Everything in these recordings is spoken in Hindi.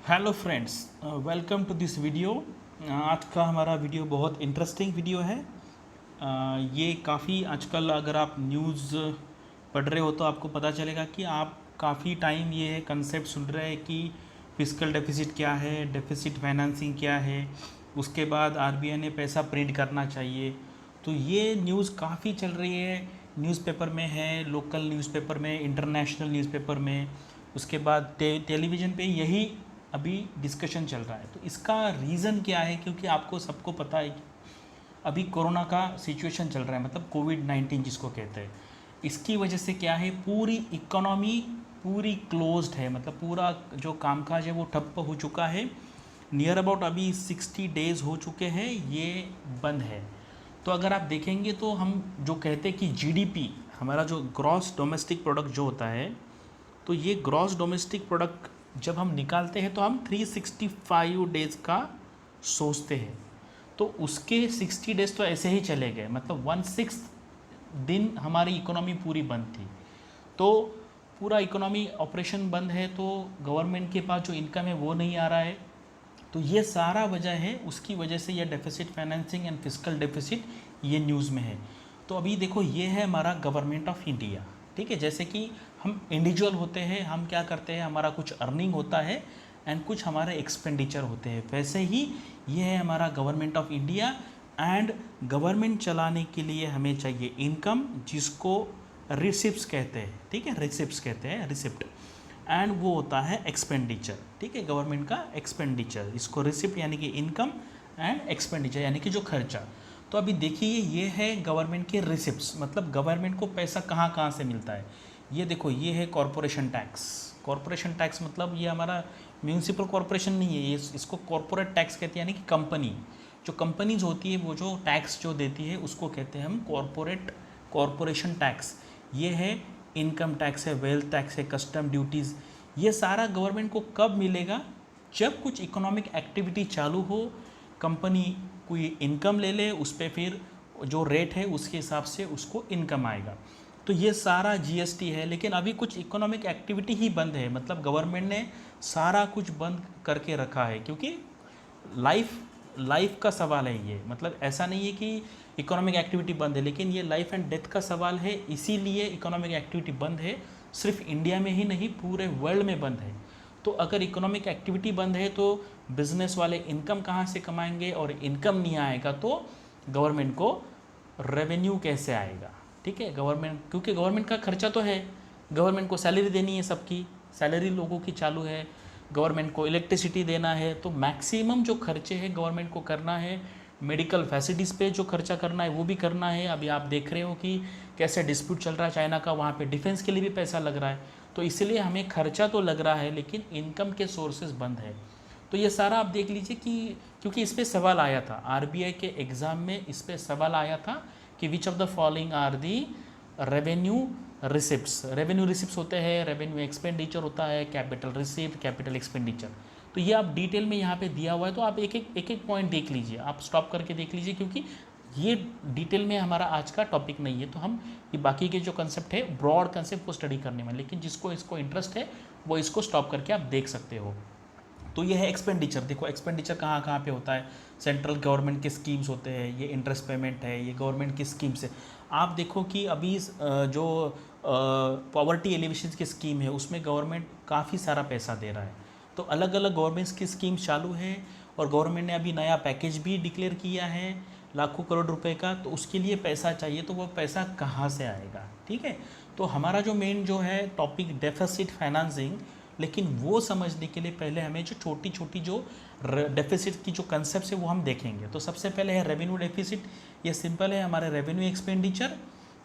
Hello friends, welcome to this video. आज का हमारा वीडियो बहुत इंटरेस्टिंग वीडियो है। ये काफ़ी आजकल अगर आप न्यूज़ पढ़ रहे हो तो आपको पता चलेगा कि आप काफ़ी टाइम ये कंसेप्ट सुन रहे हैं कि फिस्कल डेफिसिट क्या है, डेफिसिट फाइनेंसिंग क्या है, उसके बाद आरबीआई ने पैसा प्रिंट करना चाहिए। तो ये न्यूज़ काफ़ी चल रही है, न्यूज़पेपर में है, लोकल न्यूज़पेपर में, इंटरनेशनल न्यूज़पेपर में, उसके बाद टेलीविज़न पे यही अभी डिस्कशन चल रहा है। तो इसका रीज़न क्या है? क्योंकि आपको सबको पता है कि अभी कोरोना का सिचुएशन चल रहा है, मतलब कोविड-19 जिसको कहते हैं। इसकी वजह से क्या है, पूरी इकोनॉमी पूरी क्लोज्ड है, मतलब पूरा जो कामकाज है वो ठप्प हो चुका है। नियर अबाउट अभी 60 डेज़ हो चुके हैं, ये बंद है। तो अगर आप देखेंगे तो हम जो कहते हैं कि जीडीपी, हमारा जो ग्रॉस डोमेस्टिक प्रोडक्ट जो होता है, तो ये ग्रॉस डोमेस्टिक प्रोडक्ट जब हम निकालते हैं तो हम 365 डेज़ का सोचते हैं। तो उसके 60 डेज़ तो ऐसे ही चले गए, मतलब 1/6 दिन हमारी इकोनॉमी पूरी बंद थी। तो पूरा इकोनॉमी ऑपरेशन बंद है, तो गवर्नमेंट के पास जो इनकम है वो नहीं आ रहा है। तो ये सारा वजह है, उसकी वजह से ये deficit financing and fiscal deficit ये न्यूज़ में है। तो अभी देखो, ये है हमारा गवर्नमेंट ऑफ इंडिया। ठीक है, जैसे कि हम इंडिविजुअल होते हैं, हम क्या करते हैं, हमारा कुछ अर्निंग होता है एंड कुछ हमारे एक्सपेंडिचर होते हैं, वैसे ही ये है हमारा government of India. And government चलाने के लिए हमें चाहिए इनकम, जिसको रिसिप्ट्स कहते हैं। ठीक है, रिसिप्ट्स कहते हैं, रिसिप्ट। एंड वो होता है एक्सपेंडिचर। ठीक है, गवर्नमेंट का एक्सपेंडिचर, इसको रिसिप्ट यानी कि इनकम एंड एक्सपेंडिचर यानी कि जो खर्चा। तो अभी देखिए, ये है गवर्नमेंट के रिसिप्ट्स, मतलब गवर्नमेंट को पैसा कहाँ कहाँ से मिलता है। ये देखो, ये है कॉरपोरेशन टैक्स। कॉरपोरेशन टैक्स मतलब ये हमारा म्यूनसिपल कॉरपोरेशन नहीं है, ये इसको कॉरपोरेट टैक्स कहते हैं, यानी कि कंपनी, जो कंपनीज होती है वो जो टैक्स जो देती है उसको कहते हैं हम कॉरपोरेशन टैक्स। ये है इनकम टैक्स है, वेल्थ टैक्स है, कस्टम ड्यूटीज़। ये सारा गवर्नमेंट को कब मिलेगा? जब कुछ इकोनॉमिक एक्टिविटी चालू हो, कंपनी कोई इनकम ले ले, उस पर फिर जो रेट है उसके हिसाब से उसको इनकम आएगा। तो ये सारा जीएसटी है। लेकिन अभी कुछ इकोनॉमिक एक्टिविटी ही बंद है, मतलब गवर्नमेंट ने सारा कुछ बंद करके रखा है, क्योंकि लाइफ लाइफ का सवाल है ये। मतलब ऐसा नहीं है कि इकोनॉमिक एक्टिविटी बंद है, लेकिन ये लाइफ एंड डेथ का सवाल है, इसीलिए इकोनॉमिक एक्टिविटी बंद है। सिर्फ इंडिया में ही नहीं, पूरे वर्ल्ड में बंद है। तो अगर इकोनॉमिक एक्टिविटी बंद है तो बिजनेस वाले इनकम कहाँ से कमाएंगे, और इनकम नहीं आएगा तो गवर्नमेंट को रेवेन्यू कैसे आएगा? ठीक है, गवर्नमेंट, क्योंकि गवर्नमेंट का खर्चा तो है, गवर्नमेंट को सैलरी देनी है, सबकी सैलरी लोगों की चालू है, गवर्नमेंट को इलेक्ट्रिसिटी देना है, तो मैक्सिमम जो खर्चे हैं गवर्नमेंट को करना है। मेडिकल फैसिलिटीज़ पे जो खर्चा करना है वो भी करना है। अभी आप देख रहे हो कि कैसे डिस्प्यूट चल रहा है चाइना का, वहाँ पे डिफेंस के लिए भी पैसा लग रहा है। तो इसलिए हमें खर्चा तो लग रहा है, लेकिन इनकम के सोर्सेज बंद है। तो ये सारा आप देख लीजिए कि, क्योंकि इस पर सवाल आया था आरबीआई के एग्ज़ाम में, इस पर सवाल आया था कि which of the following are the revenue receipts. Revenue receipts होते हैं, रेवेन्यू एक्सपेंडिचर होता है, कैपिटल रिसिप्ट, कैपिटल एक्सपेंडिचर। तो ये आप डिटेल में यहाँ पे दिया हुआ है, तो आप एक एक पॉइंट देख लीजिए, आप स्टॉप करके देख लीजिए, क्योंकि ये डिटेल में हमारा आज का टॉपिक नहीं है। तो हम ये बाकी के जो कंसेप्ट है, ब्रॉड कंसेप्ट को स्टडी करने में, लेकिन जिसको इसको इंटरेस्ट है वो इसको स्टॉप करके आप देख सकते हो। तो ये है एक्सपेंडिचर। देखो एक्सपेंडिचर कहाँ कहाँ पे होता है, सेंट्रल गवर्नमेंट के स्कीम्स होते हैं, ये इंटरेस्ट पेमेंट है, ये गवर्नमेंट की स्कीम्स है। आप देखो कि अभी जो पॉवर्टी एलिवेशन की स्कीम है उसमें गवर्नमेंट काफ़ी सारा पैसा दे रहा है। तो अलग अलग गवर्नमेंट्स की स्कीम चालू है, और गवर्नमेंट ने अभी नया पैकेज भी डिक्लेयर किया है लाखों करोड़ रुपए का। तो उसके लिए पैसा चाहिए, तो वो पैसा कहाँ से आएगा? ठीक है, तो हमारा जो मेन जो है टॉपिक डेफिसिट फाइनेंसिंग, लेकिन वो समझने के लिए पहले हमें जो छोटी छोटी जो डेफिसिट की जो कंसेप्ट है वो हम देखेंगे। तो सबसे पहले है रेवेन्यू डेफिसिट। ये सिंपल है, हमारे revenue expenditure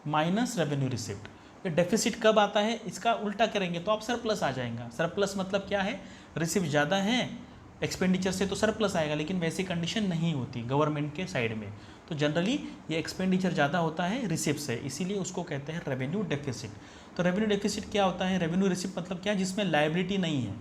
minus revenue receipt. ये डेफिसिट कब आता है, इसका उल्टा करेंगे तो आप सरप्लस आ जाएगा। सरप्लस मतलब क्या है, रिसिप्ट ज़्यादा है एक्सपेंडिचर से तो सरप्लस आएगा, लेकिन वैसी कंडीशन नहीं होती गवर्नमेंट के साइड में। तो जनरली ये एक्सपेंडिचर ज़्यादा होता है रिसिप्ट से, इसीलिए उसको कहते हैं रेवेन्यू डेफिसिट। तो रेवेन्यू डेफिसिट क्या होता है, रेवेन्यू रिसिप्ट मतलब क्या, जिसमें लायबिलिटी नहीं है।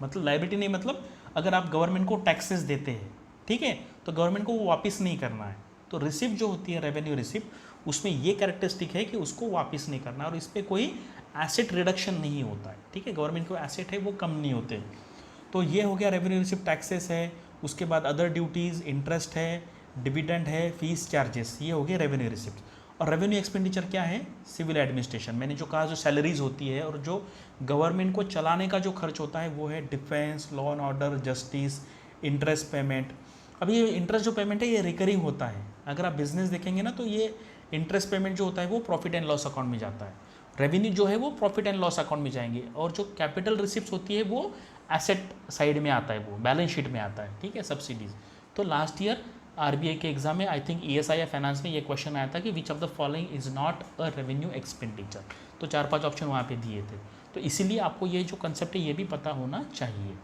मतलब लायबिलिटी नहीं मतलब अगर आप गवर्नमेंट को टैक्सेस देते हैं, ठीक है, तो गवर्नमेंट को वो वापस नहीं करना है। तो रिसिप्ट जो होती है रेवेन्यू रिसिप्ट, उसमें ये कैरेक्टरिस्टिक है कि उसको वापस नहीं करना, और इस पर कोई एसेट रिडक्शन नहीं होता है। ठीक है, गवर्नमेंट को एसेट है वो कम नहीं होते। तो ये हो गया रेवेन्यू रिसिप्ट, टैक्सेस है, उसके बाद अदर ड्यूटीज़, इंटरेस्ट है, डिविडेंड है, फीस चार्जेस, ये हो गया रेवेन्यू रिसिप्ट। और रेवेन्यू एक्सपेंडिचर क्या है? सिविल एडमिनिस्ट्रेशन, मैंने जो कहा जो सैलरीज होती है और जो गवर्नमेंट को चलाने का जो खर्च होता है वो है defence, law and order, justice, interest payment. अब ये इंटरेस्ट जो पेमेंट है ये रिकरिंग होता है, अगर आप बिजनेस देखेंगे ना तो ये इंटरेस्ट पेमेंट जो होता है वो प्रॉफिट एंड लॉस अकाउंट में जाता है, रेवेन्यू जो है वो प्रॉफिट एंड लॉस अकाउंट में जाएंगे, और जो कैपिटल रिसिप्ट होती है वो एसेट साइड में आता है, वो बैलेंस शीट में आता है, ठीक है, सब्सिडीज। तो लास्ट ईयर आरबीआई के एग्जाम में आई थिंक ईएसआई या फाइनेंस में ये क्वेश्चन आया था कि which of the following is not a revenue expenditure, तो 4-5 ऑप्शन वहाँ पे दिए थे। तो इसीलिए आपको ये जो कंसेप्ट है ये भी पता होना चाहिए।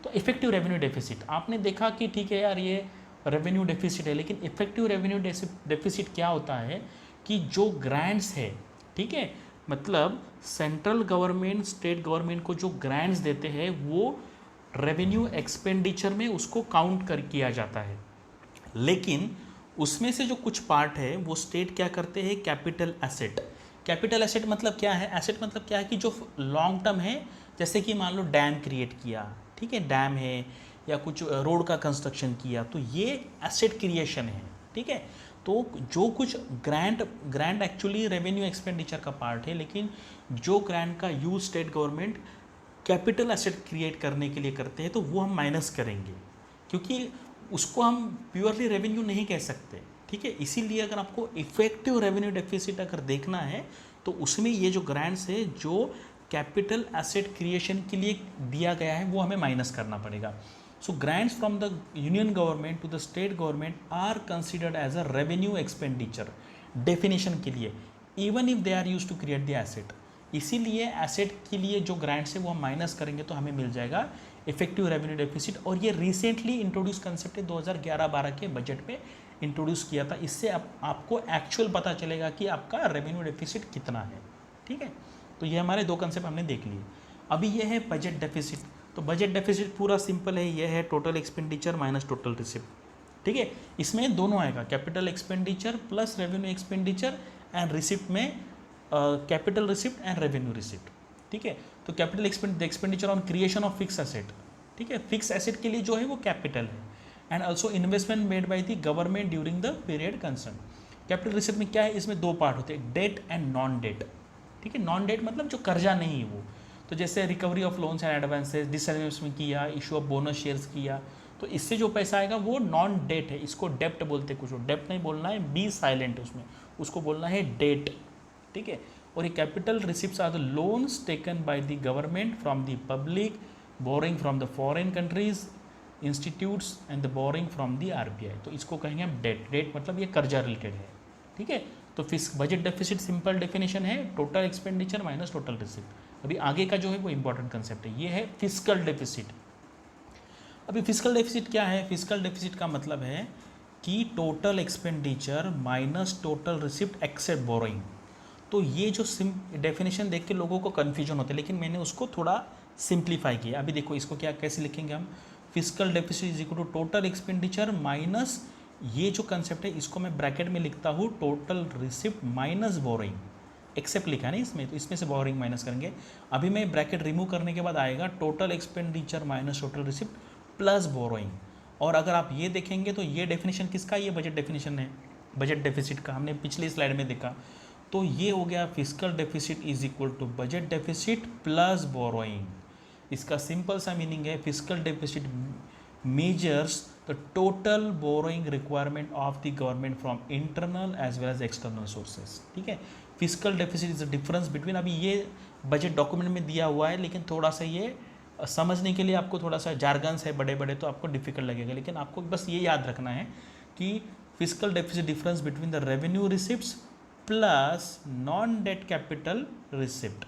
तो इफेक्टिव रेवेन्यू डेफिसिट, आपने देखा कि ठीक है यार ये रेवेन्यू डेफिसिट है, लेकिन इफेक्टिव रेवेन्यू डेफिसिट क्या होता है कि जो ग्रांट्स है, ठीक है, मतलब सेंट्रल गवर्नमेंट स्टेट गवर्नमेंट को जो ग्रांट्स देते हैं वो रेवेन्यू एक्सपेंडिचर में उसको काउंट कर किया जाता है, लेकिन उसमें से जो कुछ पार्ट है वो स्टेट क्या करते हैं, कैपिटल एसेट। कैपिटल एसेट मतलब क्या है? एसेट मतलब क्या है कि जो लॉन्ग टर्म है, जैसे कि मान लो डैम क्रिएट किया, ठीक है, डैम है या कुछ रोड का कंस्ट्रक्शन किया, तो ये एसेट क्रिएशन है, ठीक है। तो जो कुछ ग्रांट एक्चुअली रेवेन्यू एक्सपेंडिचर का पार्ट है, लेकिन जो ग्रांट का use state government capital asset create करने के लिए करते हैं तो वो हम माइनस करेंगे, क्योंकि उसको हम प्योरली रेवेन्यू नहीं कह सकते, ठीक है। इसीलिए अगर आपको इफेक्टिव रेवेन्यू डेफिसिट अगर देखना है तो उसमें ये जो ग्रांट्स है जो कैपिटल एसेट क्रिएशन के लिए दिया गया है वो हमें माइनस करना पड़ेगा। So grants from the union government to the state government are considered as a revenue expenditure definition के लिए, even if they are use to create the asset. इसीलिए एसेट के लिए जो ग्रांट्स है वो हम माइनस करेंगे तो हमें मिल जाएगा इफेक्टिव रेवेन्यू डेफिसिट। और ये रिसेंटली इंट्रोड्यूस कंसेप्ट है, 2011-12 के बजट पे इंट्रोड्यूस किया था। इससे आपको एक्चुअल पता चलेगा कि आपका रेवेन्यू डेफिसिट कितना है, ठीक है। तो ये हमारे दो कंसेप्ट हमने देख लिए। अभी ये है बजट डेफिसिट। तो बजट डेफिसिट पूरा सिंपल है, ये है total expenditure minus total receipt, ठीक है। इसमें दोनों आएगा, capital expenditure plus revenue expenditure, and receipt में capital receipt and revenue receipt, ठीक है। तो capital expenditure on creation of fix asset, ठीक है, फिक्स एसेट के लिए जो है वो कैपिटल है, and also investment made by the government during the period concern. Capital receipt में क्या है, इसमें दो पार्ट होते हैं, डेट एंड नॉन डेट, ठीक है। नॉन डेट मतलब जो कर्जा नहीं है वो, तो जैसे recovery of loans and advances, disinvestment किया, इशू ऑफ बोनस शेयर्स किया, तो इससे जो पैसा आएगा वो नॉन डेट है, इसको डेप्ट बोलते हैं। कुछ डेप्ट नहीं बोलना है, बी साइलेंट है उसमें, उसको बोलना है डेट, ठीक है। और ये capital receipts are the loans taken by the government from the public, borrowing from the foreign countries institutes and the borrowing from the RBI, तो इसको कहेंगे हम डेट। डेट मतलब ये कर्जा रिलेटेड है, ठीक है। तो बजट डेफिसिट सिंपल डेफिनेशन है, total expenditure minus total receipt. अभी आगे का जो है वो इंपॉर्टेंट कंसेप्ट है, ये है फिस्कल डेफिसिट। अभी फिस्कल डेफिसिट क्या है? फिस्कल डेफिसिट का मतलब है कि total expenditure minus total receipt except borrowing. तो ये जो डेफिनेशन देख के लोगों को कन्फ्यूजन होता है, लेकिन मैंने उसको थोड़ा सिंप्लीफाई किया। अभी देखो इसको क्या कैसे लिखेंगे हम, fiscal deficit is equal to total expenditure minus, ये जो कंसेप्ट है इसको मैं ब्रैकेट में लिखता हूँ total receipt minus borrowing, except लिखा है ना इसमें, तो इसमें से बोरोइंग माइनस करेंगे। अभी मैं ब्रैकेट रिमूव करने के बाद आएगा total expenditure minus total receipt plus borrowing. और अगर आप ये देखेंगे तो ये डेफिनेशन किसका, ये बजट डेफिनेशन है बजट डेफिसिट का, हमने पिछली स्लाइड में देखा। तो ये हो गया fiscal deficit is equal to budget deficit plus borrowing. इसका सिंपल सा मीनिंग है fiscal deficit measures the total borrowing requirement of the government from internal as well as external sources, ठीक है। Fiscal deficit is the difference between, अभी ये बजट डॉक्यूमेंट में दिया हुआ है, लेकिन थोड़ा सा ये समझने के लिए आपको थोड़ा सा जार्गन्स है बड़े बड़े, तो आपको डिफिकल्ट लगेगा, लेकिन आपको बस ये याद रखना है कि fiscal deficit difference between the revenue receipts plus non debt capital receipt.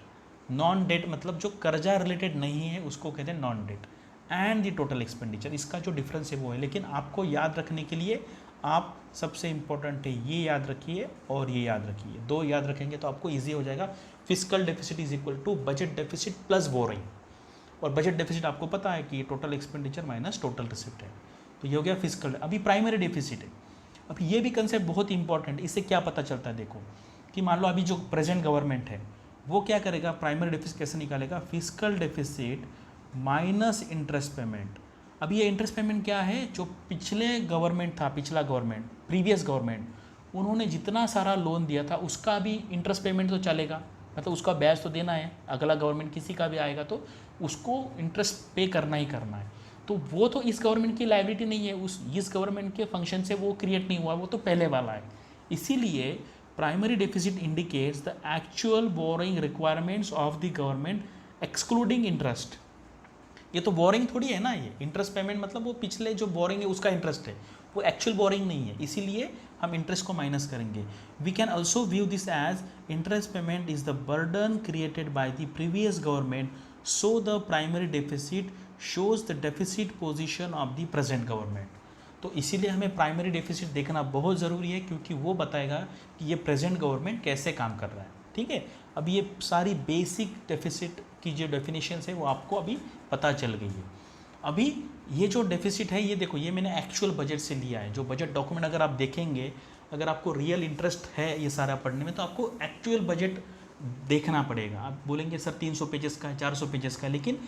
Non debt मतलब जो कर्जा रिलेटेड नहीं है उसको कहते हैं non debt, and the total expenditure, इसका जो डिफरेंस है वो है। लेकिन आपको याद रखने के लिए आप सबसे इंपॉर्टेंट है ये याद रखिए और ये याद रखिए, दो याद रखेंगे तो आपको ईजी हो जाएगा। Fiscal deficit is equal to budget deficit plus borrowing, और बजट डेफिसिट आपको पता है कि total expenditure minus total receipt है। तो ये हो गया फिस्कल। अभी प्राइमरी डेफिसिट है। अब ये भी कंसेप्ट बहुत इंपॉर्टेंट है, इससे क्या पता चलता है देखो कि मान लो अभी जो प्रेजेंट गवर्नमेंट है वो क्या करेगा, प्राइमरी डेफिसिट कैसे निकालेगा, fiscal deficit minus interest payment. अब ये इंटरेस्ट पेमेंट क्या है, जो पिछले गवर्नमेंट था, पिछला गवर्नमेंट, प्रीवियस गवर्नमेंट, उन्होंने जितना सारा लोन दिया था उसका भी इंटरेस्ट पेमेंट तो चलेगा, मतलब उसका ब्याज तो देना है। अगला गवर्नमेंट किसी का भी आएगा तो उसको इंटरेस्ट पे करना ही करना है। तो वो तो इस गवर्नमेंट की लायबिलिटी नहीं है, इस गवर्नमेंट के फंक्शन से वो क्रिएट नहीं हुआ, वो तो पहले वाला है। इसीलिए primary deficit indicates the actual boring requirements of the government excluding interest. ये तो बोरिंग थोड़ी है ना, ये इंटरेस्ट पेमेंट मतलब वो पिछले जो बोरिंग है उसका इंटरेस्ट है, वो एक्चुअल बोरिंग नहीं है, इसीलिए हम इंटरेस्ट को माइनस करेंगे। We can also view this as interest payment is the burden created by the previous government, so the primary deficit shows the deficit position of the present government. तो इसीलिए हमें प्राइमरी डेफिसिट देखना बहुत ज़रूरी है, क्योंकि वो बताएगा कि ये प्रेजेंट गवर्नमेंट कैसे काम कर रहा है। ठीक है, अब ये सारी बेसिक डेफिसिट की जो डेफिनेशंस है वो आपको अभी पता चल गई है। अभी ये जो डेफिसिट है, ये देखो, ये मैंने एक्चुअल बजट से लिया है। जो बजट डॉक्यूमेंट अगर आप देखेंगे, अगर आपको रियल इंटरेस्ट है ये सारा पढ़ने में, तो आपको एक्चुअल बजट देखना पड़ेगा। आप बोलेंगे सर 300 पेजेस का है, 400 पेजेस का है, लेकिन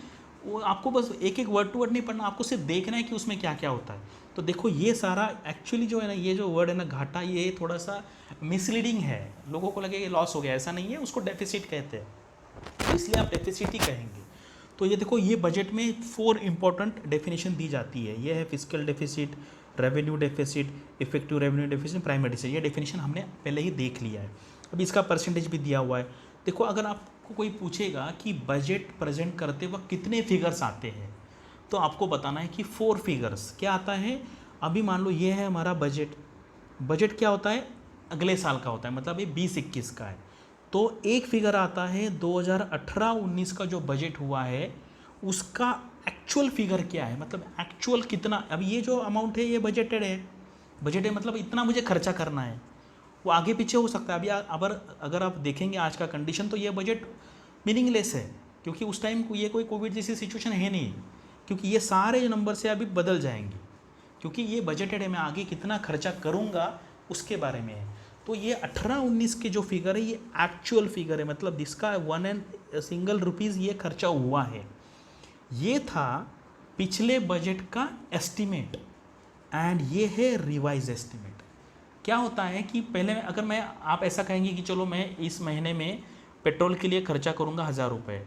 वो आपको बस एक एक वर्ड टू वर्ड नहीं पढ़ना, आपको सिर्फ देखना है कि उसमें क्या क्या होता है। तो देखो ये सारा एक्चुअली जो है ना, ये जो वर्ड है ना घाटा, ये थोड़ा सा मिसलीडिंग है, लोगों को लगे ये लॉस हो गया, ऐसा नहीं है, उसको डेफिसिट कहते हैं, तो इसलिए आप डेफिसिट ही कहेंगे। तो ये देखो, ये बजट में 4 इंपॉर्टेंट डेफिनेशन दी जाती है। ये है physical deficit, revenue deficit, effective revenue deficit, primary deficit. ये डेफिनेशन हमने पहले ही देख लिया है। अभी इसका परसेंटेज भी दिया हुआ है। देखो, अगर आपको कोई पूछेगा कि बजट प्रेजेंट करते वक्त कितने फिगर्स आते हैं, तो आपको बताना है कि 4 फिगर्स क्या आता है। अभी मान लो ये है हमारा बजट। बजट क्या होता है, अगले साल का होता है, मतलब ये 20-21 का है। तो एक फिगर आता है 2018-19 का जो बजट हुआ है उसका एक्चुअल फिगर क्या है, मतलब एक्चुअल कितना। अब ये जो अमाउंट है ये बजटेड है, बजट है मतलब इतना मुझे खर्चा करना है। वो आगे पीछे हो सकता है। अभी अगर आप देखेंगे आज का कंडीशन, तो ये बजट मीनिंगलेस है, क्योंकि उस टाइम ये कोई कोविड जैसी सिचुएशन है नहीं, क्योंकि ये सारे जो नंबर से अभी बदल जाएंगे, क्योंकि ये बजटेड है। मैं आगे कितना खर्चा करूँगा उसके बारे में है। तो ये 18-19 के जो फिगर है ये एक्चुअल फिगर है, मतलब जिसका 1 एंड सिंगल रुपीज़ ये खर्चा हुआ है। ये था पिछले बजट का एस्टीमेट, एंड ये है रिवाइज एस्टीमेट। क्या होता है कि पहले अगर आप ऐसा कहेंगे कि चलो मैं इस महीने में पेट्रोल के लिए खर्चा करूँगा 1000 रुपये,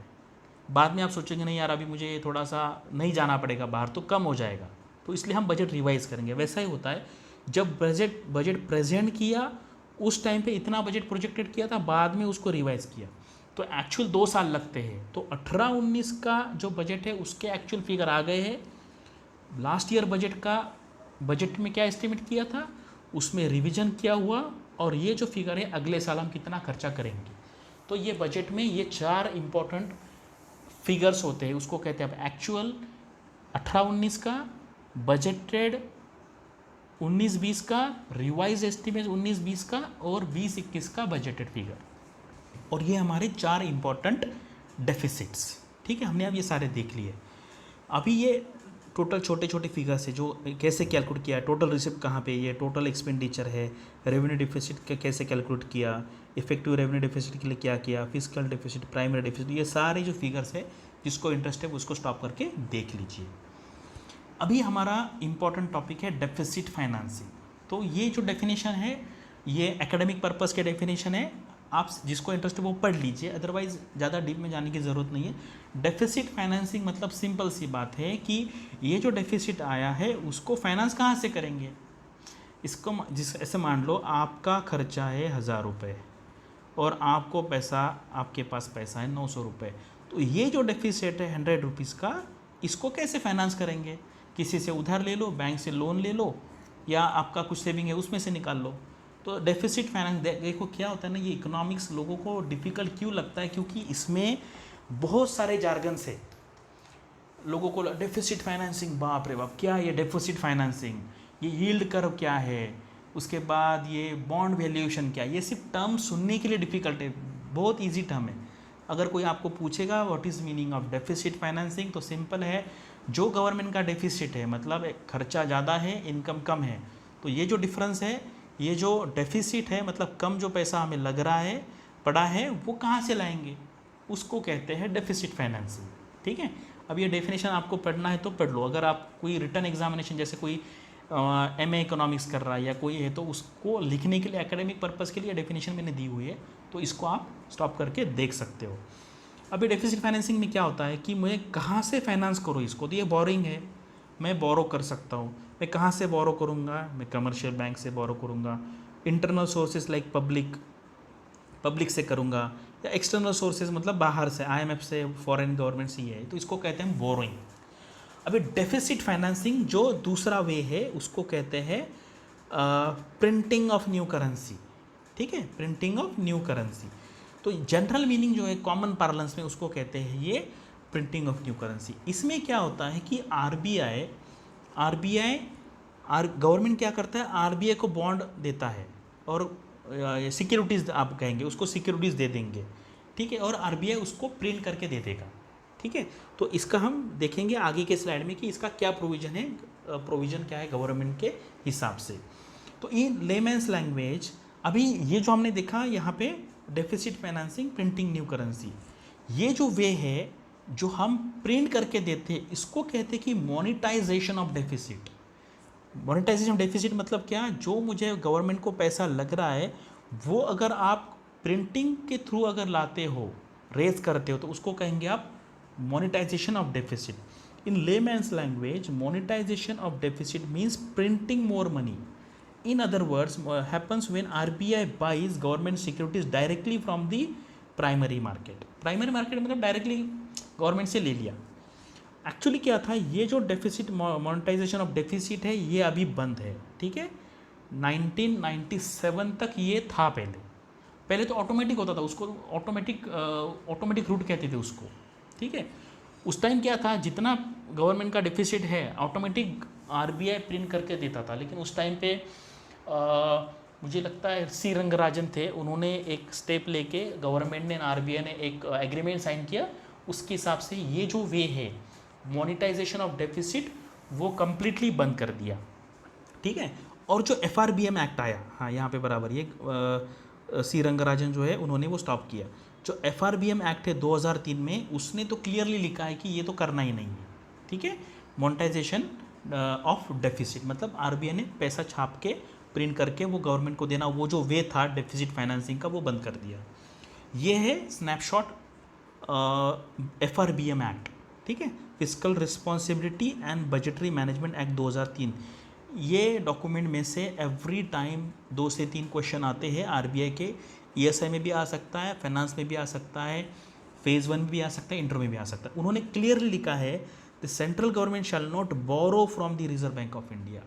बाद में आप सोचेंगे नहीं यार अभी मुझे थोड़ा सा नहीं जाना पड़ेगा बाहर, तो कम हो जाएगा, तो इसलिए हम बजट रिवाइज करेंगे। वैसा ही होता है, जब बजट प्रेजेंट किया उस टाइम पे इतना बजट प्रोजेक्टेड किया था, बाद में उसको रिवाइज किया, तो एक्चुअल 2 साल लगते हैं। तो 18-19 का जो बजट है उसके एक्चुअल फिगर आ गए हैं। लास्ट ईयर बजट में क्या एस्टिमेट किया था, उसमें रिवीजन किया हुआ, और ये जो फिगर है अगले साल हम कितना खर्चा करेंगे। तो ये बजट में ये 4 इंपॉर्टेंट फिगर्स होते हैं, उसको कहते हैं अब एक्चुअल 18-19 का, बजटेड 19-20 का, रिवाइज एस्टिमेट 19-20 का, और 20-21 का बजटेड फिगर। और ये हमारे 4 इंपॉर्टेंट डेफिसिट्स। ठीक है, हमने अब ये सारे देख लिए। अभी ये टोटल छोटे छोटे फिगर्स है जो कैसे कैलकुलेट किया, टोटल रिसिप्ट कहाँ पे, ये टोटल एक्सपेंडिचर है, रेवेन्यू डेफिसिट का कैसे कैलकुलेट किया, इफेक्टिव रेवेन्यू डेफिसिट के लिए क्या किया, फिजिकल डेफिसिट, प्राइमरी डेफिसिट, ये सारे जो फिगर्स है जिसको इंटरेस्ट है उसको स्टॉप करके देख लीजिए। अभी हमारा इम्पॉर्टेंट टॉपिक है डेफिसिट फाइनेंसिंग। तो ये जो डेफिनेशन है ये एकेडमिक पर्पस के डेफिनेशन है, आप जिसको इंटरेस्ट है वो पढ़ लीजिए, अदरवाइज ज़्यादा डीप में जाने की ज़रूरत नहीं है। डेफिसिट फाइनेंसिंग मतलब सिंपल सी बात है कि ये जो डेफिसिट आया है उसको फाइनेंस कहाँ से करेंगे। इसको ऐसे मान लो आपका खर्चा है 1000 रुपये और आपको आपके पास पैसा है 900 रुपये, तो ये जो डेफिसिट है 100 रुपीज़ का, इसको कैसे फाइनेंस करेंगे। किसी से उधार ले लो, बैंक से लोन ले लो, या आपका कुछ सेविंग है उसमें से निकाल लो। तो डेफिसिट फाइनेंस देखो क्या होता है ना, ये इकोनॉमिक्स लोगों को डिफ़िकल्ट क्यों लगता है, क्योंकि इसमें बहुत सारे जार्गन्स है। लोगों को डेफिसिट फाइनेंसिंग, बाप रे बाप क्या ये डेफिसिट फाइनेंसिंग, ये यील्ड कर्व क्या है, उसके बाद ये बॉन्ड वैल्यूएशन क्या है, ये सिर्फ टर्म सुनने के लिए डिफ़िकल्ट है। बहुत ईजी टर्म है। अगर कोई आपको पूछेगा what is meaning of deficit financing, तो सिंपल है, जो गवर्नमेंट का डेफिसिट है मतलब खर्चा ज़्यादा है, इनकम कम है, तो ये जो डिफरेंस है, ये जो डेफिसिट है मतलब कम जो पैसा हमें लग रहा है, पड़ा है, वो कहाँ से लाएंगे, उसको कहते हैं डेफिसिट फाइनेंसिंग। ठीक है, अब ये डेफिनेशन आपको पढ़ना है तो पढ़ लो, अगर आप कोई रिटर्न एग्जामिनेशन जैसे कोई MA इकोनॉमिक्स कर रहा है या कोई है तो उसको लिखने के लिए एकेडमिक पर्पज़ के लिए डेफिनेशन मैंने दी हुई है, तो इसको आप स्टॉप करके देख सकते हो। अभी डेफिसिट फाइनेंसिंग में क्या होता है कि मैं कहाँ से फाइनेंस करूँ इसको, तो ये बोरिंग है, मैं बोरो कर सकता हूँ। मैं कहाँ से बोरो करूँगा, मैं कमर्शियल बैंक से बोरो करूँगा, इंटरनल सोर्सेज लाइक पब्लिक से करूँगा, या एक्सटर्नल सोर्सेज मतलब बाहर से IMF से, फॉरेन गवर्नमेंट से, ये है तो इसको कहते हैं बोरोइंग। अभी डेफिसिट फाइनेंसिंग जो दूसरा वे है उसको कहते हैं प्रिंटिंग ऑफ न्यू करेंसी। ठीक है, प्रिंटिंग ऑफ न्यू करेंसी। तो जनरल मीनिंग जो है कॉमन पार्लेंस में उसको कहते हैं ये प्रिंटिंग ऑफ न्यू करेंसी। इसमें क्या होता है कि आरबीआई गवर्नमेंट क्या करता है, आरबीआई को बॉन्ड देता है और सिक्योरिटीज़ आप कहेंगे उसको, सिक्योरिटीज़ दे देंगे। ठीक है, और आरबीआई उसको प्रिंट करके दे देगा। ठीक है, तो इसका हम देखेंगे आगे के स्लाइड में कि इसका क्या प्रोविज़न है, प्रोविज़न क्या है गवर्नमेंट के हिसाब से। तो इन लेमैन्स लैंग्वेज अभी ये जो हमने देखा यहाँ पे deficit financing, printing new currency, ये जो वे है जो हम प्रिंट करके देते हैं इसको कहते हैं कि monetisation of deficit. Monetisation of deficit मतलब क्या, जो मुझे गवर्नमेंट को पैसा लग रहा है वो अगर आप प्रिंटिंग के थ्रू अगर लाते हो, रेज करते हो, तो उसको कहेंगे आप monetisation of deficit. In layman's language monetisation of deficit means printing more money. In other words, happens when RBI buys government securities directly from the primary market. Primary market मतलब डायरेक्टली गवर्नमेंट से ले लिया। एक्चुअली क्या था, ये जो डेफिसिट मोनेटाइजेशन ऑफ डेफिसिट है ये अभी बंद है। ठीक है, 1997 तक ये था। पहले तो ऑटोमेटिक होता था, उसको ऑटोमेटिक रूट कहते थे उसको। ठीक है, उस टाइम क्या था, जितना गवर्नमेंट का डेफिसिट है ऑटोमेटिक आरबीआई प्रिंट करके देता था। लेकिन उस टाइम पे मुझे लगता है सी रंगराजन थे, उन्होंने एक स्टेप लेके गवर्नमेंट ने, आरबीआई ने एक एग्रीमेंट साइन किया, उसके हिसाब से ये जो वे है मोनेटाइजेशन ऑफ डेफिसिट वो कम्प्लीटली बंद कर दिया। ठीक है, और जो FRBM एक्ट आया, हाँ यहाँ पे बराबर ये सी रंगराजन जो है उन्होंने वो स्टॉप किया। जो FRBM एक्ट है 2003 में, उसने तो क्लियरली लिखा है कि ये तो करना ही नहीं है। ठीक है, मोनेटाइजेशन ऑफ डेफिसिट मतलब आरबीआई ने पैसा छाप के प्रिंट करके वो गवर्नमेंट को देना, वो जो वे था डेफिसिट फाइनेंसिंग का वो बंद कर दिया। ये है स्नैपशॉट FRBM एक्ट। ठीक है, physical responsibility and budgetary management act 2003। ये डॉक्यूमेंट में से एवरी टाइम 2 से 3 क्वेश्चन आते हैं आरबीआई के। ESI में भी आ सकता है, फाइनेंस में भी आ सकता है, फेज़ 1 में भी आ सकता है, इंटर में भी आ सकता है। उन्होंने क्लियरली लिखा है the central government shall not borrow from the Reserve Bank of India,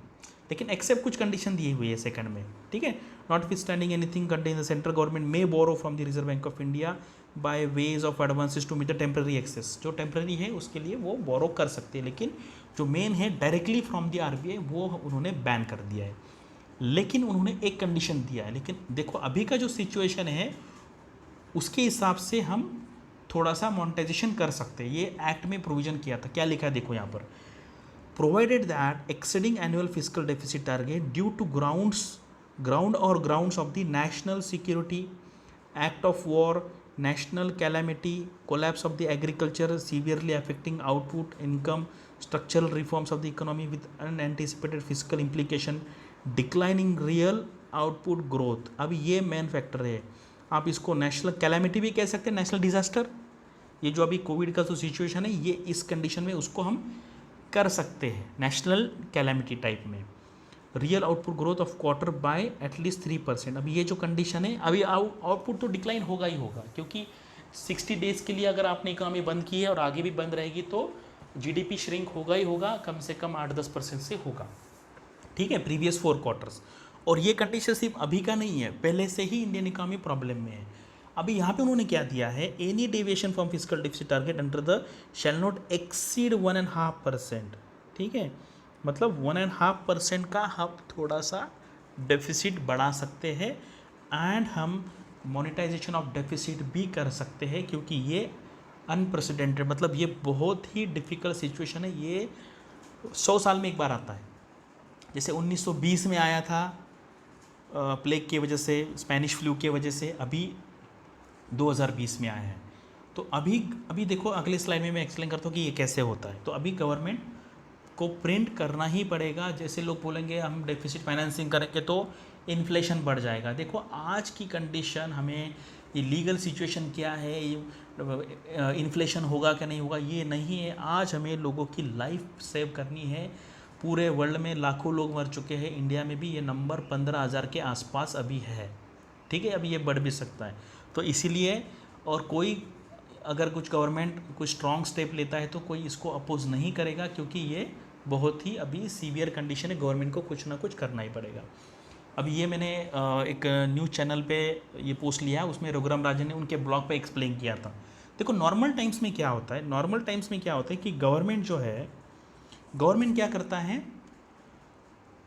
लेकिन एक्सेप्ट कुछ कंडीशन दी हुई है सेकंड में। ठीक है, notwithstanding anything contain the central government may borrow from the Reserve Bank of India by ways of advances to meet the temporary excess. जो टेम्प्रेरी है उसके लिए वो बोरो कर सकते हैं, लेकिन जो मेन है डायरेक्टली फ्रॉम द आरबीआई वो उन्होंने बैन कर दिया है। लेकिन उन्होंने एक कंडीशन दिया है, लेकिन देखो अभी का जो सिचुएशन है उसके हिसाब से हम थोड़ा सा मोनेटाइजेशन कर सकते हैं। ये एक्ट में प्रोविजन किया था, क्या लिखा है देखो यहाँ पर, provided that exceeding annual fiscal deficit target due to grounds of the national security, act of war, national calamity, collapse of the agriculture severely affecting output, income, structural reforms of the economy with unanticipated fiscal implication, declining real output growth। अब ये मेन फैक्टर है, आप इसको नेशनल कैलामिटी भी कह सकते हैं, नेशनल डिजास्टर। ये जो अभी कोविड का जो सिचुएशन है ये इस कंडीशन में उसको हम कर सकते हैं नेशनल कैलामिटी टाइप में। Real output growth of quarter by at least 3%। अभी ये जो कंडीशन है, अभी आउटपुट तो डिक्लाइन होगा ही होगा, क्योंकि 60 डेज़ के लिए अगर आपने इकोनॉमी बंद की है और आगे भी बंद रहेगी तो जीडीपी श्रिंक होगा ही होगा, कम से कम 8-10% से होगा। ठीक है, प्रीवियस 4 क्वार्टर्स। और ये कंडीशन सिर्फ अभी का नहीं है, पहले से ही इंडियन इकोनॉमी प्रॉब्लम में है। अभी यहाँ पे उन्होंने क्या दिया है, any deviation from physical deficit target under the shall not exceed 1.5%। ठीक है, मतलब 1.5% का हम थोड़ा सा डेफिसिट बढ़ा सकते हैं एंड हम मोनेटाइजेशन ऑफ डेफिसिट भी कर सकते हैं, क्योंकि ये अनप्रेसिडेंटेड मतलब ये बहुत ही डिफ़िकल्ट सिचुएशन है। ये 100 साल में एक बार आता है। जैसे 1920 में आया था प्लेग की वजह से, स्पेनिश फ्लू की वजह से, अभी 2020 में आया है। तो अभी अभी देखो अगले स्लाइड में मैं एक्सप्लेन करता हूँ कि ये कैसे होता है। तो अभी गवर्नमेंट को प्रिंट करना ही पड़ेगा। जैसे लोग बोलेंगे हम डेफिसिट फाइनेंसिंग करेंगे तो इन्फ्लेशन बढ़ जाएगा। देखो आज की कंडीशन, हमें ये लीगल सिचुएशन क्या है, ये इन्फ्लेशन होगा क्या नहीं होगा ये नहीं है। आज हमें लोगों की लाइफ सेव करनी है। पूरे वर्ल्ड में लाखों लोग मर चुके हैं, इंडिया में भी ये नंबर 15,000 के आसपास अभी है। ठीक है, अभी ये बढ़ भी सकता है। तो इसीलिए, और कोई अगर कुछ गवर्नमेंट कुछ स्ट्रॉन्ग स्टेप लेता है तो कोई इसको अपोज नहीं करेगा, क्योंकि ये बहुत ही अभी सीवियर कंडीशन है। गवर्नमेंट को कुछ ना कुछ करना ही पड़ेगा। अभी ये मैंने एक न्यूज़ चैनल पे ये पोस्ट लिया, उसमें रघुराम राजन ने उनके ब्लॉग पे एक्सप्लेन किया था। देखो नॉर्मल टाइम्स में क्या होता है, नॉर्मल टाइम्स में क्या होता है कि गवर्नमेंट जो है, गवर्नमेंट क्या करता है,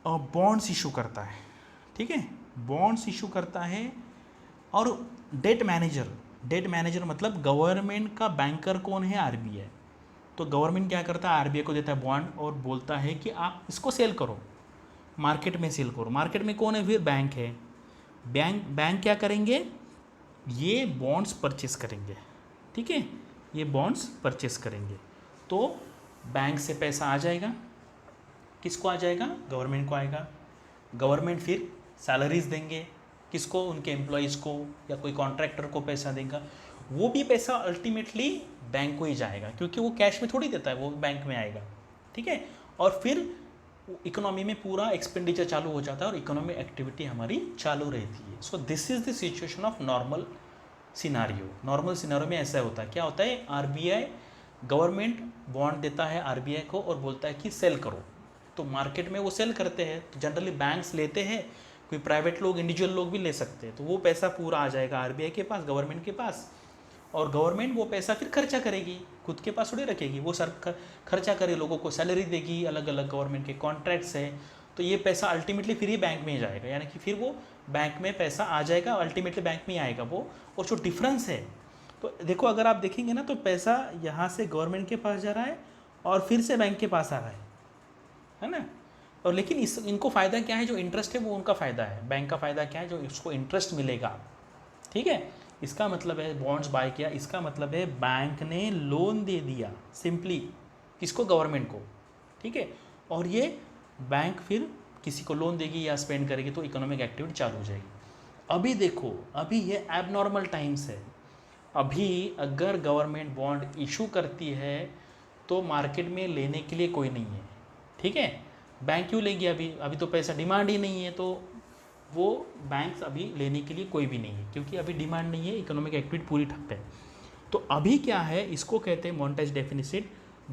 बॉन्ड्स इशू करता है। ठीक है, बॉन्ड्स इशू करता है। और डेट मैनेजर मतलब गवर्नमेंट का बैंकर कौन है, आरबीआई। तो गवर्नमेंट क्या करता है, आरबीआई को देता है बॉन्ड और बोलता है कि आप इसको सेल करो, मार्केट में सेल करो। मार्केट में कौन है, फिर बैंक है। बैंक क्या करेंगे, ये बॉन्ड्स परचेस करेंगे। ठीक है, ये बॉन्ड्स परचेस करेंगे तो बैंक से पैसा आ जाएगा, किसको आ जाएगा, गवर्नमेंट को आएगा। गवर्नमेंट फिर सैलरीज देंगे, किसको, उनके एम्प्लॉयज़ को, या कोई कॉन्ट्रैक्टर को पैसा देगा। वो भी पैसा अल्टीमेटली बैंक को ही जाएगा, क्योंकि वो कैश में थोड़ी देता है, वो बैंक में आएगा। ठीक है, और फिर इकोनॉमी में पूरा एक्सपेंडिचर चालू हो जाता है और इकोनॉमिक एक्टिविटी हमारी चालू रहती है। So this is the situation of normal scenario. Normal scenario में ऐसा होता है, क्या होता है, आरबीआई, गवर्नमेंट बॉन्ड देता है आरबीआई को और बोलता है कि सेल करो। तो मार्केट में वो सेल करते हैं। तो जनरली बैंक्स लेते हैं, कोई प्राइवेट लोग, इंडिविजुअल लोग भी ले सकते हैं। तो वो पैसा पूरा आ जाएगा आरबीआई के पास, गवर्नमेंट के पास, और गवर्नमेंट वो पैसा फिर खर्चा करेगी, खुद के पास थोड़ी रखेगी। वो सर खर्चा करे, लोगों को सैलरी देगी, अलग अलग गवर्नमेंट के कॉन्ट्रैक्ट्स है। तो ये पैसा अल्टीमेटली फिर ही बैंक में ही जाएगा, यानी कि फिर वो बैंक में पैसा आ जाएगा, अल्टीमेटली बैंक में ही आएगा वो। और जो डिफरेंस है, तो देखो अगर आप देखेंगे ना, तो पैसा यहाँ से गवर्नमेंट के पास जा रहा है और फिर से बैंक के पास आ रहा है ना। और लेकिन इनको फ़ायदा क्या है, जो इंटरेस्ट है वो उनका फ़ायदा है। बैंक का फ़ायदा क्या है, जो इसको इंटरेस्ट मिलेगा। ठीक है, इसका मतलब है बॉन्ड्स बाय किया, इसका मतलब है बैंक ने लोन दे दिया सिंपली, किसको, गवर्नमेंट को। ठीक है, और ये बैंक फिर किसी को लोन देगी या स्पेंड करेगी, तो इकोनॉमिक एक्टिविटी चालू हो जाएगी। अभी देखो, अभी ये एबनॉर्मल टाइम्स है। अभी अगर गवर्नमेंट बॉन्ड इशू करती है तो मार्केट में लेने के लिए कोई नहीं है। ठीक है, बैंक क्यों लेंगे, अभी तो पैसा डिमांड ही नहीं है, तो वो बैंक्स अभी लेने के लिए कोई भी नहीं है, क्योंकि अभी डिमांड नहीं है, इकोनॉमिक एक्टिविटी पूरी ठप है। तो अभी क्या है, इसको कहते हैं मॉनेटाइज डेफिसिट।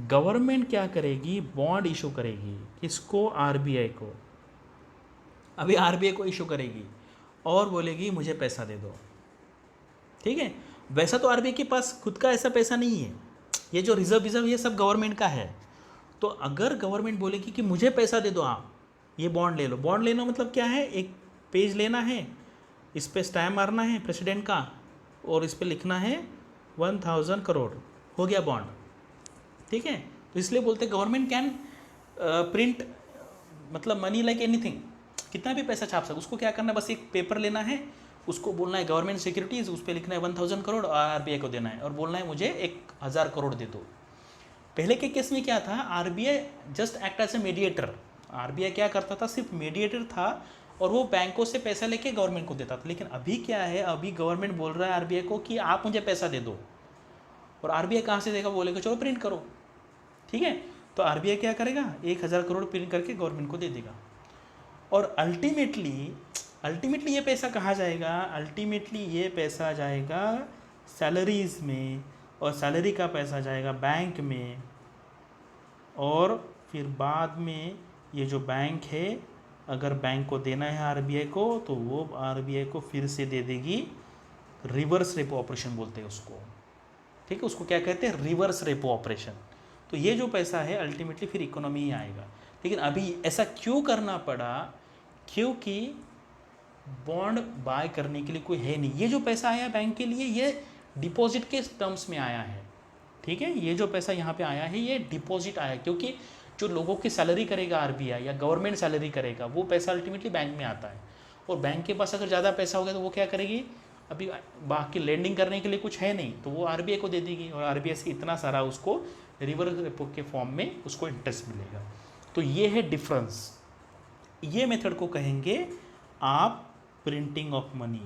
गवर्नमेंट क्या करेगी, बॉन्ड इशू करेगी, किसको, आरबीआई को। अभी आरबीआई को इशू करेगी और बोलेगी मुझे पैसा दे दो। ठीक है, वैसा तो आरबीआई के पास खुद का ऐसा पैसा नहीं है, ये जो रिजर्व ये सब गवर्नमेंट का है। तो अगर गवर्नमेंट बोलेगी कि मुझे पैसा दे दो, आप ये बॉन्ड ले लो। बॉन्ड लेना मतलब क्या है, एक पेज लेना है, इस पर स्टैम्प मारना है प्रेसिडेंट का, और इस पर लिखना है 1000 करोड़, हो गया बॉन्ड। ठीक है, तो इसलिए बोलते हैं गवर्नमेंट कैन प्रिंट मतलब मनी लाइक एनीथिंग, कितना भी पैसा छाप सकते। उसको क्या करना है, बस एक पेपर लेना है, उसको बोलना है गवर्नमेंट सिक्योरिटीज़, उस पर लिखना है 1000 करोड़ और आरबीआई को देना है, और बोलना है मुझे 1000 करोड़ दे दो। पहले के केस में क्या था, RBI just act as a mediator. RBI क्या करता था, सिर्फ मीडिएटर था, और वो बैंकों से पैसा लेके गवर्नमेंट को देता था। लेकिन अभी क्या है, अभी गवर्नमेंट बोल रहा है आरबीआई को कि आप मुझे पैसा दे दो, और आरबीआई कहाँ से देगा, बोलेगा चलो प्रिंट करो। ठीक है, तो आरबीआई क्या करेगा, 1000 करोड़ प्रिंट करके गवर्नमेंट को दे देगा। और अल्टीमेटली ये पैसा कहाँ जाएगा, अल्टीमेटली ये पैसा जाएगा सैलरीज में, और सैलरी का पैसा जाएगा बैंक में, और फिर बाद में ये जो बैंक है, अगर बैंक को देना है आरबीआई को, तो वो आरबीआई को फिर से दे देगी। रिवर्स रेपो ऑपरेशन बोलते हैं उसको। ठीक है, उसको क्या कहते हैं, रिवर्स रेपो ऑपरेशन। तो ये जो पैसा है अल्टीमेटली फिर इकोनॉमी ही आएगा। लेकिन अभी ऐसा क्यों करना पड़ा, क्योंकि बॉन्ड बाय करने के लिए कोई है नहीं। ये जो पैसा आया बैंक के लिए, ये डिपॉजिट के टर्म्स में आया है। ठीक है, ये जो पैसा यहाँ पे आया है ये डिपॉजिट आया है, क्योंकि जो लोगों की सैलरी करेगा आरबीआई या गवर्नमेंट सैलरी करेगा, वो पैसा अल्टीमेटली बैंक में आता है। और बैंक के पास अगर ज़्यादा पैसा हो गया तो वो क्या करेगी, अभी बाकी लेंडिंग करने के लिए कुछ है नहीं, तो वो आरबीआई को दे देगी और आरबीआई से इतना सारा उसको रिवर्स रेपो के फॉर्म में उसको इंटरेस्ट मिलेगा। तो ये है डिफरेंस। ये मेथड को कहेंगे आप प्रिंटिंग ऑफ मनी,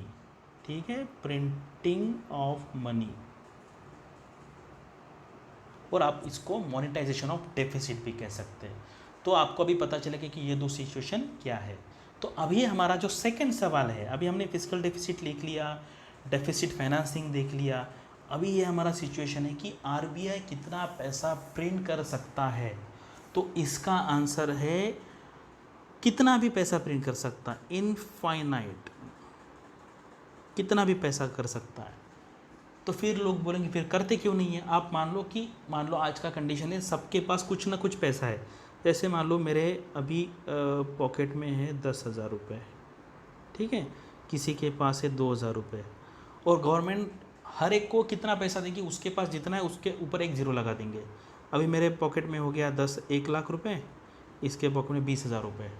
ठीक है, प्रिंटिंग ऑफ मनी। और आप इसको मोनेटाइजेशन ऑफ डेफिसिट भी कह सकते हैं। तो आपको अभी पता चलेगा कि ये दो सिचुएशन क्या है। तो अभी हमारा जो सेकंड सवाल है, अभी हमने फिस्कल डेफिसिट लिख लिया, डेफिसिट फाइनेंसिंग देख लिया, अभी ये हमारा सिचुएशन है कि आरबीआई कितना पैसा प्रिंट कर सकता है। तो इसका आंसर है कितना भी पैसा प्रिंट कर सकता है, इनफाइनाइट, कितना भी पैसा कर सकता है। तो फिर लोग बोलेंगे फिर करते क्यों नहीं है। आप मान लो आज का कंडीशन है, सबके पास कुछ ना कुछ पैसा है। जैसे मान लो मेरे अभी पॉकेट में है 10,000 रुपये, ठीक है, किसी के पास है 2,000 रुपये, और गवर्नमेंट हर एक को कितना पैसा देगी, उसके पास जितना है उसके ऊपर एक ज़ीरो लगा देंगे। अभी मेरे पॉकेट में हो गया 1 लाख रुपये, इसके पॉकेट में 20,000 रुपये।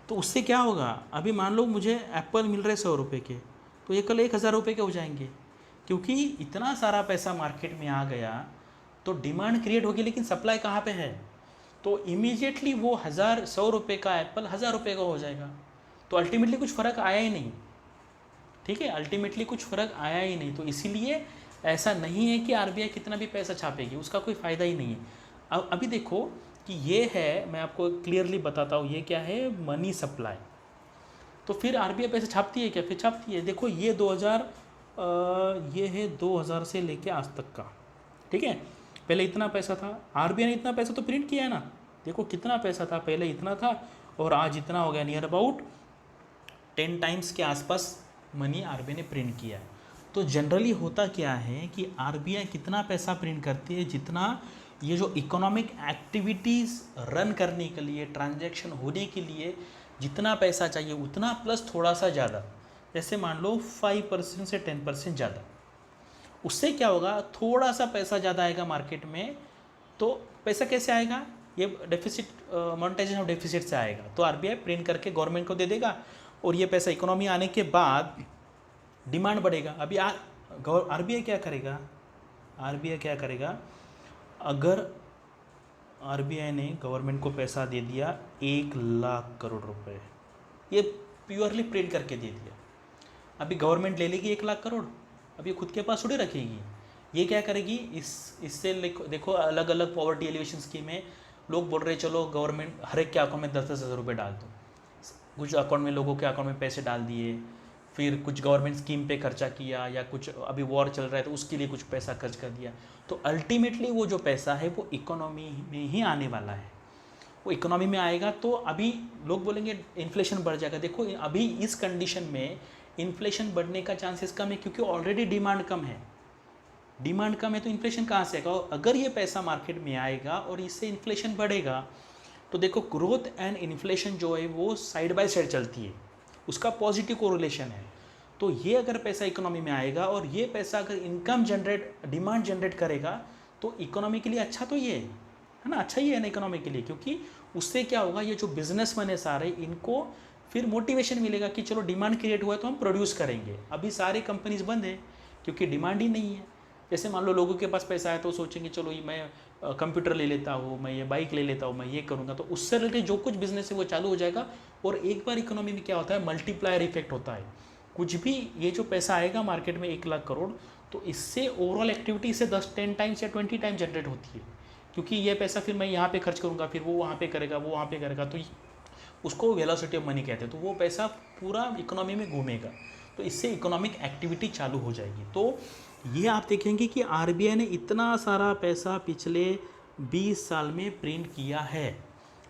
तो उससे क्या होगा, अभी मान लो मुझे एप्पल मिल रहे 100 रुपये के, तो ये कल 1,000 रुपये के हो जाएंगे, क्योंकि इतना सारा पैसा मार्केट में आ गया। तो डिमांड क्रिएट होगी, लेकिन सप्लाई कहाँ पे है, तो इमीडिएटली वो 100 रुपये का एप्पल 1,000 रुपये का हो जाएगा। तो अल्टीमेटली कुछ फ़र्क आया ही नहीं, ठीक है, अल्टीमेटली कुछ फ़र्क आया ही नहीं। तो इसीलिए ऐसा नहीं है कि आरबीआई कितना भी पैसा छापेगी, उसका कोई फ़ायदा ही नहीं है। अब अभी देखो कि ये है, मैं आपको क्लियरली बताता हूँ, ये क्या है, मनी सप्लाई। तो फिर आरबीआई पैसे छापती है क्या, फिर छापती है। देखो ये 2000 ये है 2000 से लेके आज तक का, ठीक है। पहले इतना पैसा था, आरबीआई ने इतना पैसा तो प्रिंट किया है ना। देखो कितना पैसा था, पहले इतना था और आज इतना हो गया, नियर अबाउट 10 टाइम्स के आसपास मनी आरबीआई ने प्रिंट किया है। तो जनरली होता क्या है कि आरबीआई कितना पैसा प्रिंट करती है, जितना ये जो इकोनॉमिक एक्टिविटीज़ रन करने के लिए, ट्रांजैक्शन होने के लिए जितना पैसा चाहिए उतना प्लस थोड़ा सा ज़्यादा। जैसे मान लो 5% से 10% ज़्यादा, उससे क्या होगा, थोड़ा सा पैसा ज़्यादा आएगा मार्केट में। तो पैसा कैसे आएगा, ये डेफिसिट, मोनेटाइजेशन ऑफ डेफिसिट से आएगा। तो आरबीआई प्रिंट करके गवर्नमेंट को दे देगा और ये पैसा इकोनॉमी आने के बाद डिमांड बढ़ेगा। अभी आरबीआई क्या करेगा, आरबीआई क्या करेगा, अगर आरबीआई ने गवर्नमेंट को पैसा दे दिया 1 लाख करोड़ रुपए, ये प्योरली प्रिंट करके दे दिया, अभी गवर्नमेंट ले लेगी 1 लाख करोड़, अब ये खुद के पास थोड़ी रखेगी। ये क्या करेगी, इससे देखो अलग अलग पॉवर्टी एलिवेशन स्कीम में लोग बोल रहे चलो गवर्नमेंट हर एक के अकाउंट में 10-10 हज़ार रुपये डाल दो। कुछ अकाउंट में लोगों के अकाउंट में पैसे डाल दिए, फिर कुछ गवर्नमेंट स्कीम पे खर्चा किया, या कुछ अभी वॉर चल रहा है तो उसके लिए कुछ पैसा खर्च कर दिया। तो अल्टीमेटली वो जो पैसा है वो इकोनॉमी में ही आने वाला है, वो इकोनॉमी में आएगा। तो अभी लोग बोलेंगे इन्फ्लेशन बढ़ जाएगा। देखो अभी इस कंडीशन में इन्फ्लेशन बढ़ने का चांसेस कम है, क्योंकि ऑलरेडी डिमांड कम है। डिमांड कम है तो इन्फ्लेशन कहाँ से आएगा। अगर ये पैसा मार्केट में आएगा और इससे इन्फ्लेशन बढ़ेगा, तो देखो ग्रोथ एंड इन्फ्लेशन जो है वो साइड बाय साइड चलती है, उसका पॉजिटिव कोरिलेशन है। तो ये अगर पैसा इकोनॉमी में आएगा और ये पैसा अगर इनकम जनरेट, डिमांड जनरेट करेगा, तो इकोनॉमी के लिए अच्छा तो ये है ना, अच्छा ही है ना इकोनॉमी के लिए। क्योंकि उससे क्या होगा, ये जो बिजनेसमैन है सारे, इनको फिर मोटिवेशन मिलेगा कि चलो डिमांड क्रिएट हुआ है तो हम प्रोड्यूस करेंगे। अभी सारे कंपनीज बंद है क्योंकि डिमांड ही नहीं है। जैसे मान लो लोगों के पास पैसा है तो सोचेंगे चलो ये मैं कंप्यूटर ले लेता हूँ, मैं ये बाइक ले लेता हूँ, मैं ये करूँगा, तो उससे रिलेटेड जो कुछ बिजनेस है वो चालू हो जाएगा। और एक बार इकोनॉमी में क्या होता है, मल्टीप्लायर इफेक्ट होता है। कुछ भी ये जो पैसा आएगा मार्केट में 1 लाख करोड़, तो इससे ओवरऑल एक्टिविटी से 10 टाइम्स या 20 टाइम्स जनरेट होती है। क्योंकि ये पैसा फिर मैं यहाँ पे खर्च करूँगा, फिर वो वहाँ पे करेगा, वो वहाँ पे करेगा, तो उसको वेलोसिटी ऑफ मनी कहते हैं। तो वो पैसा पूरा इकोनॉमी में घूमेगा, तो इससे इकोनॉमिक एक्टिविटी चालू हो जाएगी। तो ये आप देखेंगे कि आरबीआई ने इतना सारा पैसा पिछले 20 साल में प्रिंट किया है,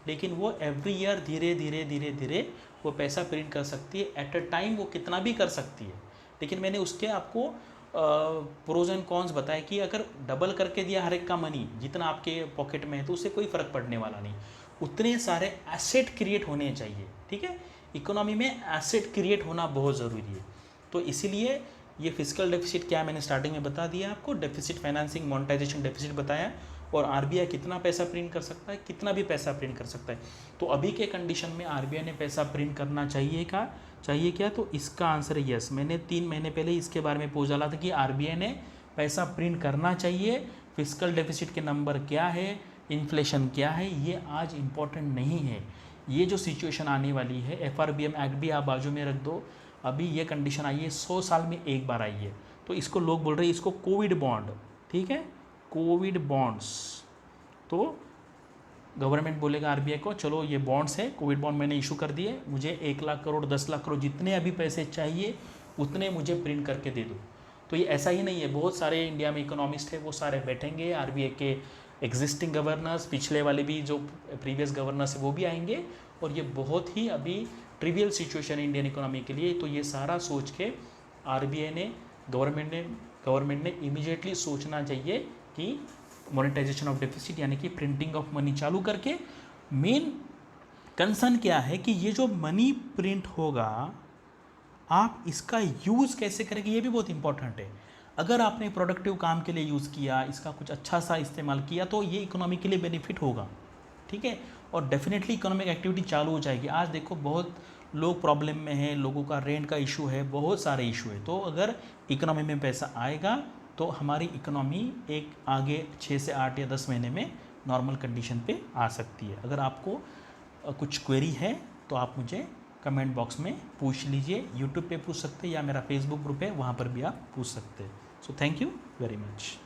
लेकिन वो एवरी ईयर धीरे धीरे धीरे धीरे वो पैसा प्रिंट कर सकती है। एट अ टाइम वो कितना भी कर सकती है, लेकिन मैंने उसके आपको प्रोज एंड कॉन्स बताए कि अगर डबल करके दिया हर एक का मनी जितना आपके पॉकेट में है, तो उससे कोई फ़र्क पड़ने वाला नहीं। उतने सारे एसेट क्रिएट होने चाहिए, ठीक है। इकोनॉमी में एसेट क्रिएट होना बहुत ज़रूरी है। तो इसीलिए ये फिजिकल डेफिसिट क्या मैंने स्टार्टिंग में बता दिया आपको, डेफिसिट फाइनेंसिंग मोनेटाइजेशन डेफिसिट बताया, और आरबीआई कितना पैसा प्रिंट कर सकता है, कितना भी पैसा प्रिंट कर सकता है। तो अभी के कंडीशन में आरबीआई ने पैसा प्रिंट करना चाहिए क्या, तो इसका आंसर है यस। मैंने 3 महीने पहले इसके बारे में पूछ डाला था कि आरबीआई ने पैसा प्रिंट करना चाहिए, फिस्कल डेफिसिट के नंबर क्या है, इन्फ्लेशन क्या है, ये आज इम्पोर्टेंट नहीं है। ये जो सिचुएशन आने वाली है, एफआरबीएम एक्ट भी आप बाजू में रख दो, अभी ये कंडीशन आई है 100 साल में एक बार आई है। तो इसको लोग बोल रहे हैं इसको कोविड बॉन्ड, ठीक है, कोविड बॉन्ड्स। तो गवर्नमेंट बोलेगा आरबीआई को चलो ये बॉन्ड्स है, कोविड बॉन्ड मैंने इशू कर दिए, मुझे 1 लाख करोड़ 10 लाख करोड़ जितने अभी पैसे चाहिए उतने मुझे प्रिंट करके दे दो। तो ये ऐसा ही नहीं है, बहुत सारे इंडिया में इकोनॉमिस्ट है वो सारे बैठेंगे, आरबीआई के एग्जिस्टिंग गवर्नर्स, पिछले वाले भी जो प्रीवियस गवर्नर्स है वो भी आएंगे, और ये बहुत ही अभी ट्रिवियल सिचुएशन है इंडियन इकोनॉमी के लिए। तो ये सारा सोच के आरबीआई ने, गवर्नमेंट ने इमीडिएटली सोचना चाहिए कि मोनेटाइजेशन ऑफ डेफिसिट यानी कि प्रिंटिंग ऑफ मनी चालू करके। मेन कंसर्न क्या है कि ये जो मनी प्रिंट होगा आप इसका यूज़ कैसे करेंगे, ये भी बहुत इंपॉर्टेंट है। अगर आपने प्रोडक्टिव काम के लिए यूज़ किया, इसका कुछ अच्छा सा इस्तेमाल किया तो ये इकोनॉमी के लिए बेनिफिट होगा, ठीक है, और डेफिनेटली इकोनॉमिक एक्टिविटी चालू हो जाएगी। आज देखो बहुत लोग प्रॉब्लम में हैं, लोगों का रेंट का इशू है, बहुत सारे इशू है। तो अगर इकोनॉमी में पैसा आएगा तो हमारी इकोनॉमी एक आगे 6 से 8 या 10 महीने में नॉर्मल कंडीशन पे आ सकती है। अगर आपको कुछ क्वेरी है तो आप मुझे कमेंट बॉक्स में पूछ लीजिए, यूट्यूब पे पूछ सकते हैं या मेरा फेसबुक ग्रुप है वहाँ पर भी आप पूछ सकते हैं। So thank you very much.